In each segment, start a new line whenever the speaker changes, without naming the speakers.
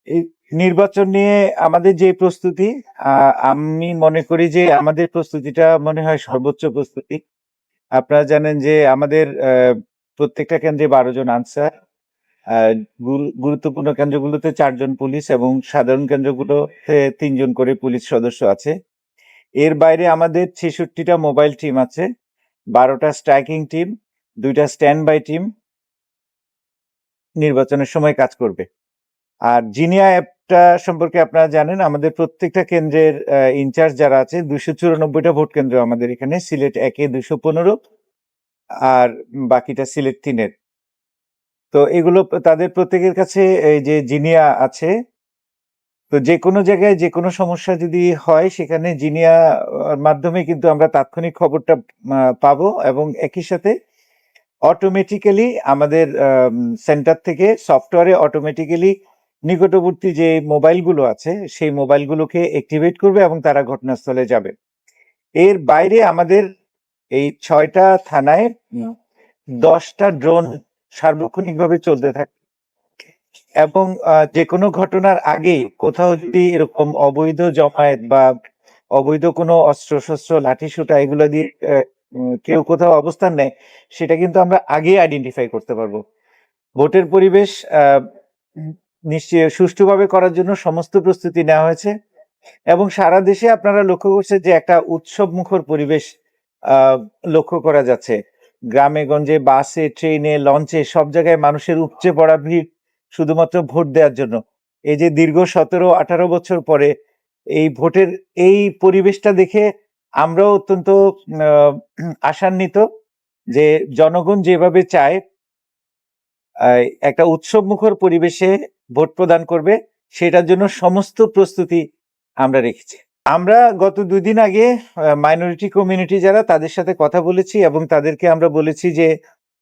এই নির্বাচন নিয়ে আমাদের যে প্রস্তুতি, আমি মনে করি যে আমাদের প্রস্তুতিটা মনে হয় সর্বোচ্চ প্রস্তুতি। আপনারা জানেন যে আমাদের প্রত্যেকটা কেন্দ্রে ১২ জন আনসার, গুরুত্বপূর্ণ কেন্দ্রগুলোতে ৪ জন পুলিশ এবং সাধারণ কেন্দ্রগুলোতে ৩ জন করে পুলিশ সদস্য আছে। এর বাইরে আমাদের ৬৬টা মোবাইল টিম আছে, ১২টা স্ট্রাইকিং টিম, ২টা স্ট্যান্ড বাই টিম নির্বাচনের সময় কাজ করবে। আর জিনিয়া অ্যাপটা সম্পর্কে আপনারা জানেন, আমাদের প্রত্যেকটা কেন্দ্রের ইনচার্জ যারা আছে, ২৯৪টা ভোট কেন্দ্র আমাদের এখানে, সিলেট ১-এ ২১৫, আর বাকিটা সিলেট ৩-এর। তো এগুলো তাদের প্রত্যেকের কাছে এই যে জিনিয়া আছে। তো যে কোনো জায়গায় যে কোনো সমস্যা যদি হয়, সেখানে জিনিয়া মাধ্যমে কিন্তু আমরা তাৎক্ষণিক খবরটা পাবো, এবং একই সাথে অটোমেটিক্যালি আমাদের সেন্টার থেকে সফটওয়্যারে অটোমেটিক্যালি নিকটবর্তী যে মোবাইলগুলো আছে সেই মোবাইলগুলোকে অ্যাক্টিভেট করবে এবং তারা ঘটনাস্থলে যাবে। এর বাইরে আমাদের এই ৬টা থানায় 10টা ড্রোন সার্বক্ষণিকভাবে চলতে থাকে, এবং যে কোনো ঘটনার আগে কোথাও যদি এরকম অবৈধ জমায়েত বা অবৈধ কোনো অস্ত্র-শস্ত্র, লাঠি-সোঁটা এগুলো দিয়ে কেউ কোথাও অবস্থান নেয়, সেটা কিন্তু আমরা আগেই আইডেন্টিফাই করতে পারবো। ভোটের পরিবেশ নিশ্চয়ই সুষ্ঠুভাবে করার জন্য সমস্ত প্রস্তুতি নেওয়া হয়েছে, এবং সারা দেশে আপনারা লক্ষ্য করছেন যে একটা উৎসব মুখর পরিবেশ লক্ষ্য করা যাচ্ছে। গ্রামে গঞ্জে, বাসে, ট্রেনে, লঞ্চে সব জায়গায় মানুষের উপচে পড়া ভিড় শুধুমাত্র ভোট দেওয়ার জন্য। এই যে দীর্ঘ ১৭-১৮ বছর পরে এই ভোটের এই পরিবেশটা দেখে আমরাও অত্যন্ত আশান্বিত যে জনগণ যেভাবে চায় একটা উৎসব মুখর পরিবেশে ভোট প্রদান করবে, সেটার জন্য সমস্ত প্রস্তুতি আমরা রেখেছি। আমরা গত ২ দিন আগে মাইনরিটি কমিউনিটি যারা, তাদের সাথে কথা বলেছি এবং তাদেরকে আমরা বলেছি যে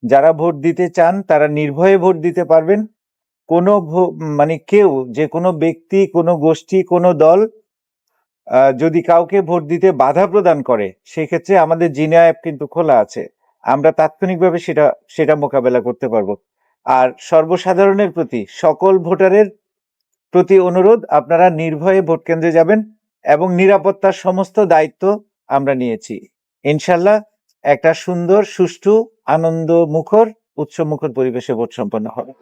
যারা ভোট দিতে চান তারা নির্ভয়ে ভোট দিতে পারবেন। কোনো মানে কেউ, যে কোনো ব্যক্তি, কোনো গোষ্ঠী, কোনো দল যদি কাউকে ভোট দিতে বাধা প্রদান করে, সেক্ষেত্রে আমাদের জিনিয়া অ্যাপ কিন্তু খোলা আছে। আমরা তাৎক্ষণিকভাবে সেটা মোকাবেলা করতে পারবো। আর সর্বসাধারণের প্রতি, সকল ভোটারের প্রতি অনুরোধ, আপনারা নির্ভয়ে ভোট কেন্দ্রে যাবেন, এবং নিরাপত্তার সমস্ত দায়িত্ব আমরা নিয়েছি। ইনশাল্লাহ একটা সুন্দর, সুষ্ঠু, আনন্দ মুখর, উৎসব মুখর পরিবেশে ভোট সম্পন্ন হবে।